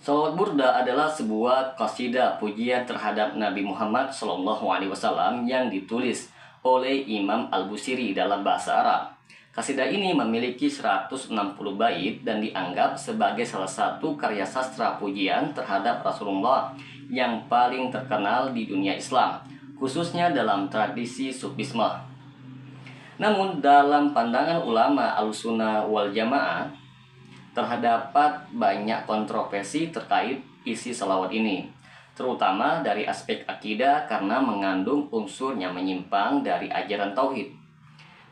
Shalawat burda adalah sebuah qasidah pujian terhadap Nabi Muhammad SAW yang ditulis oleh Imam Al-Busiri dalam bahasa Arab. Qasidah ini memiliki 160 bait dan dianggap sebagai salah satu karya sastra pujian terhadap Rasulullah yang paling terkenal di dunia Islam, khususnya dalam tradisi sufisme. Namun dalam pandangan ulama Ahlussunnah wal Jamaah, terdapat banyak kontroversi terkait isi salawat ini, terutama dari aspek akidah karena mengandung unsur yang menyimpang dari ajaran tauhid.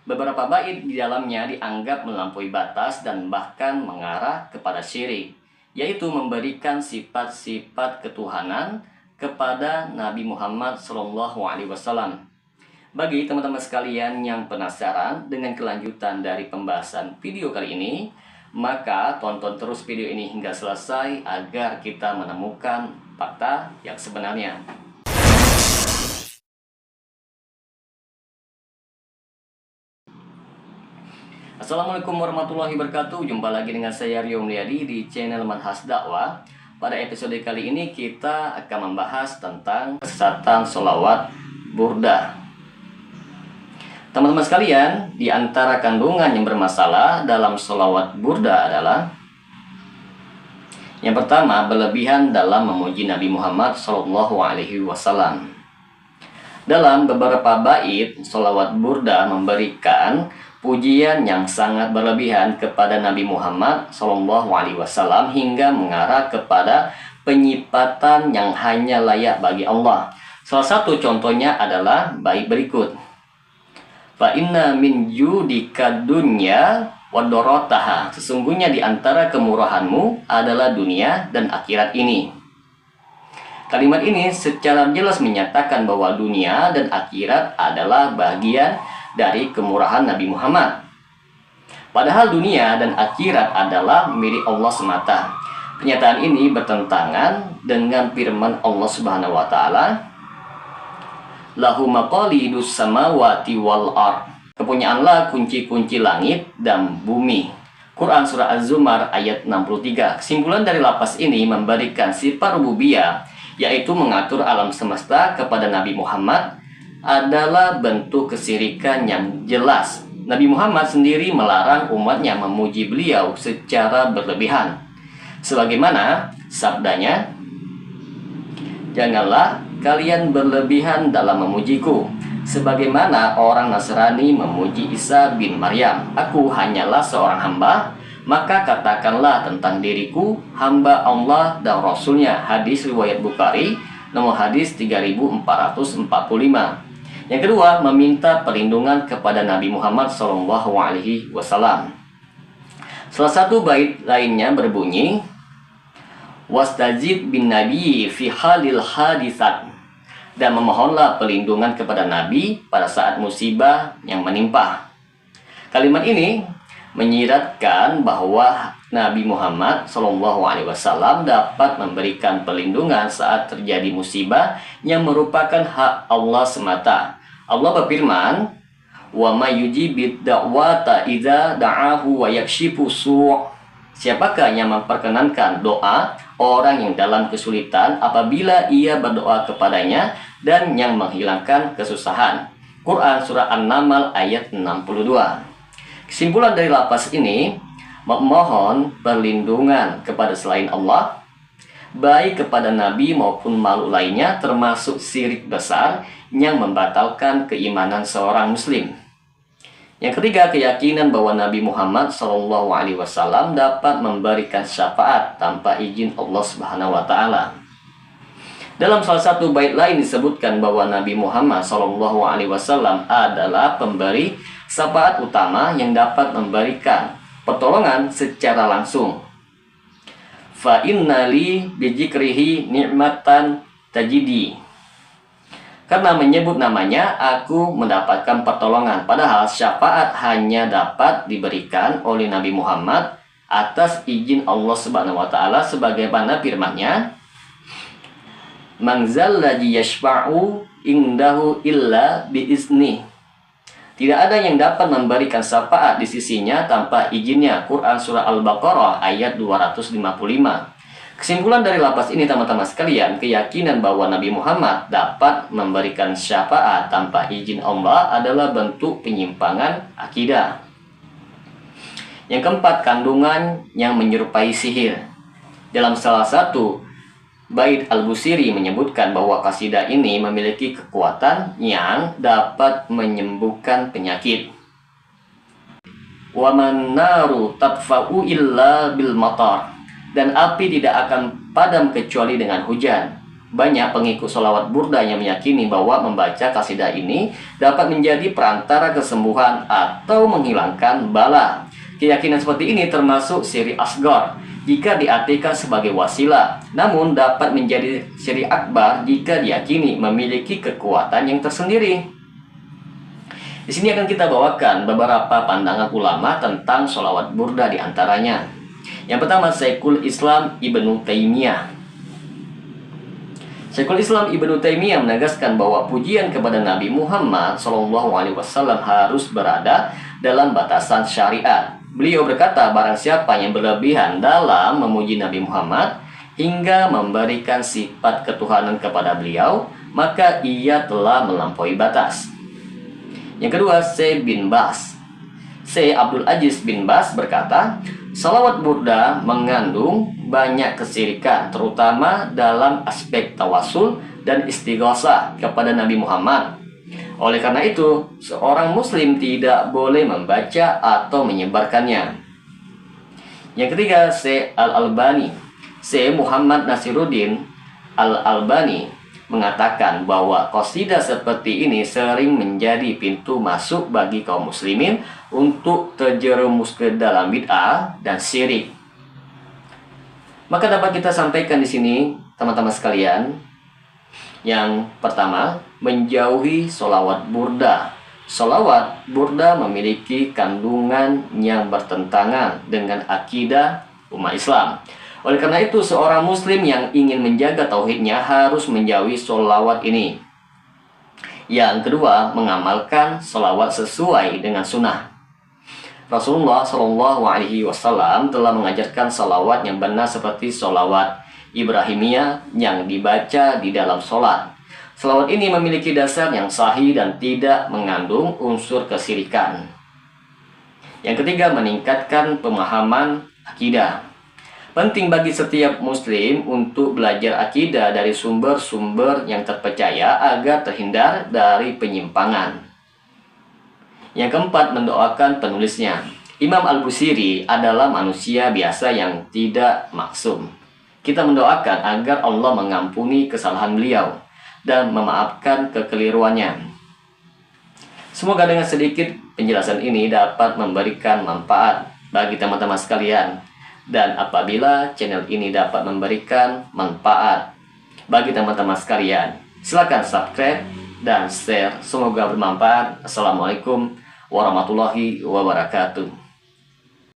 Beberapa bait di dalamnya dianggap melampaui batas dan bahkan mengarah kepada syirik, yaitu memberikan sifat-sifat ketuhanan kepada Nabi Muhammad SAW. Bagi teman-teman sekalian yang penasaran dengan kelanjutan dari pembahasan video kali ini, maka tonton terus video ini hingga selesai agar kita menemukan fakta yang sebenarnya. Assalamualaikum warahmatullahi wabarakatuh. Jumpa lagi dengan saya Rio Mulyadi di channel Manhaj Dakwah. Pada episode kali ini kita akan membahas tentang kesesatan sholawat burda. Teman-teman sekalian, di antara kandungan yang bermasalah dalam sholawat burda adalah yang pertama, berlebihan dalam memuji Nabi Muhammad SAW. Dalam beberapa bait, sholawat burda memberikan pujian yang sangat berlebihan kepada Nabi Muhammad SAW hingga mengarah kepada penyifatan yang hanya layak bagi Allah. Salah satu contohnya adalah bait berikut. Fa inna min judika dunya wa dorotaha. Sesungguhnya di antara kemurahanmu adalah dunia dan akhirat ini. Kalimat ini secara jelas menyatakan bahwa dunia dan akhirat adalah bagian dari kemurahan Nabi Muhammad. Padahal dunia dan akhirat adalah milik Allah semata. Pernyataan ini bertentangan dengan firman Allah Subhanahu wa taala, lahu maqalidus samawati wal ard. Kepunyaanlah kunci-kunci langit dan bumi. Quran surah Az-Zumar ayat 63. Kesimpulan dari lafaz ini memberikan sifat rububiyah, yaitu mengatur alam semesta kepada Nabi Muhammad, adalah bentuk kesyirikan yang jelas. Nabi Muhammad sendiri melarang umatnya memuji beliau secara berlebihan. Sebagaimana sabdanya, janganlah kalian berlebihan dalam memujiku, sebagaimana orang Nasrani memuji Isa bin Maryam. Aku hanyalah seorang hamba, maka katakanlah tentang diriku, hamba Allah dan Rasulnya. Hadis riwayat Bukhari, nomor hadis 3445. Yang kedua, meminta perlindungan kepada Nabi Muhammad SAW. Salah satu bait lainnya berbunyi, wastajib bin nabi fi halil hadisat, dan memohonlah perlindungan kepada Nabi pada saat musibah yang menimpa. Kalimat ini menyiratkan bahwa Nabi Muhammad SAW dapat memberikan perlindungan saat terjadi musibah yang merupakan hak Allah semata. Allah berfirman, wa may yujibid da'wata idza da'ahu wa yakshifu su'. Siapakah yang memperkenankan doa orang yang dalam kesulitan apabila ia berdoa kepadanya dan yang menghilangkan kesusahan? Quran surah An-Naml ayat 62. Kesimpulan dari lafaz ini, memohon perlindungan kepada selain Allah, baik kepada Nabi maupun makhluk lainnya, termasuk syirik besar yang membatalkan keimanan seorang muslim. Yang ketiga, keyakinan bahwa Nabi Muhammad SAW dapat memberikan syafaat tanpa izin Allah Subhanahu wa taala. Dalam salah satu bait lain disebutkan bahwa Nabi Muhammad SAW adalah pemberi syafaat utama yang dapat memberikan pertolongan secara langsung. Fa innali bijikrihi ni'matan tajidi. Karena menyebut namanya, aku mendapatkan pertolongan. Padahal syafaat hanya dapat diberikan oleh Nabi Muhammad atas izin Allah Subhanahu wa taala, sebagaimana firman-Nya, man zalladzi yashfa'u indahu illa biizni. Tidak ada yang dapat memberikan syafaat di sisinya tanpa izinnya. Quran surah Al-Baqarah ayat 255. Kesimpulan dari lapas ini teman-teman sekalian, keyakinan bahwa Nabi Muhammad dapat memberikan syafaat tanpa izin Allah adalah bentuk penyimpangan akidah. Yang keempat, kandungan yang menyerupai sihir. Dalam salah satu bait Al-Busiri menyebutkan bahwa kasidah ini memiliki kekuatan yang dapat menyembuhkan penyakit. Wa man naru tadfa'u illa bil matar. Dan api tidak akan padam kecuali dengan hujan. Banyak pengikut sholawat burda yang meyakini bahwa membaca kasidah ini dapat menjadi perantara kesembuhan atau menghilangkan bala. Keyakinan seperti ini termasuk syirik asghar jika diartikan sebagai wasilah, namun dapat menjadi syirik akbar jika diyakini memiliki kekuatan yang tersendiri. Di sini akan kita bawakan beberapa pandangan ulama tentang sholawat burda di antaranya. Yang pertama, Syekhul Islam Ibnu Taimiyah. Syekhul Islam Ibnu Taimiyah menegaskan bahwa pujian kepada Nabi Muhammad SAW harus berada dalam batasan syariat. Beliau berkata, barang siapa yang berlebihan dalam memuji Nabi Muhammad hingga memberikan sifat ketuhanan kepada beliau, maka ia telah melampaui batas. Yang kedua, Syekh bin Baz. Syekh Abdul Aziz bin Baz berkata, salawat burda mengandung banyak kesyirikan, terutama dalam aspek tawasul dan istighosah kepada Nabi Muhammad. Oleh karena itu, seorang muslim tidak boleh membaca atau menyebarkannya. Yang ketiga, Syekh Al-Albani. Syekh Muhammad Nasiruddin Al-Albani mengatakan bahwa qasidah seperti ini sering menjadi pintu masuk bagi kaum muslimin untuk terjerumus ke dalam bid'ah dan syirik. Maka dapat kita sampaikan di sini, teman-teman sekalian, yang pertama, menjauhi sholawat burda. Sholawat burda memiliki kandungan yang bertentangan dengan akidah umat Islam. Oleh karena itu, seorang muslim yang ingin menjaga tauhidnya harus menjauhi sholawat ini. Yang kedua, mengamalkan sholawat sesuai dengan sunnah. Rasulullah SAW telah mengajarkan sholawat yang benar seperti sholawat Ibrahimiyah yang dibaca di dalam sholat. Sholawat ini memiliki dasar yang sahih dan tidak mengandung unsur kesyirikan. Yang ketiga, meningkatkan pemahaman akidah. Penting bagi setiap muslim untuk belajar akidah dari sumber-sumber yang terpercaya agar terhindar dari penyimpangan. Yang keempat, mendoakan penulisnya. Imam Al-Busiri adalah manusia biasa yang tidak maksum. Kita mendoakan agar Allah mengampuni kesalahan beliau dan memaafkan kekeliruannya. Semoga dengan sedikit penjelasan ini dapat memberikan manfaat bagi teman-teman sekalian. Dan apabila channel ini dapat memberikan manfaat bagi teman-teman sekalian, silakan subscribe dan share. Semoga bermanfaat. Assalamualaikum warahmatullahi wabarakatuh.